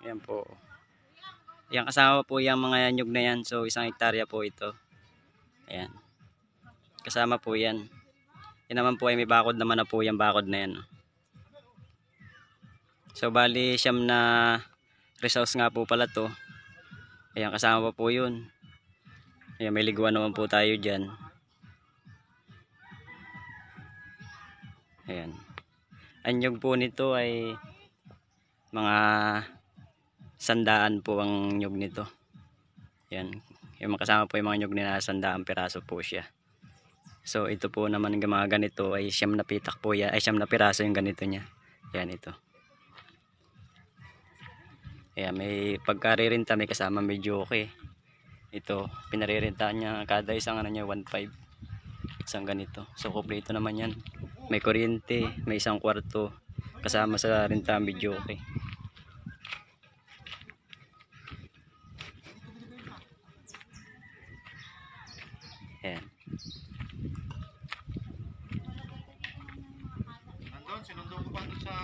Ayan po. Ayan, kasama po yung mga nyug na yan. So, 1 hektarya po ito. Ayan. Kasama po yan. Yan naman po ay may bakod naman na po yung bakod na yan. So, bali siyam na resource nga po pala to. Ayan, kasama po yun. Ayan, may liguan naman po tayo dyan. Ayan. Ang nyug po nito ay mga 100 po ang nyug nito. Ayan. Yung makasama po yung mga nyug na 100 piraso po siya. So ito po naman ng mga ganito ay 9 na pitak po yan. Ay 9 na piraso yung ganito niya. Ayan ito. Ayan, may pagkaririnta, may kasama medyo okay. Ito, pinaririntaan niya kada isang ano niya 1.5. Isang ganito. So kompleto naman yan. May kuryente, may 1 kwarto. Kasama sa renta medyo okay. Ayan. Nandun, sinundo ko pa doon sa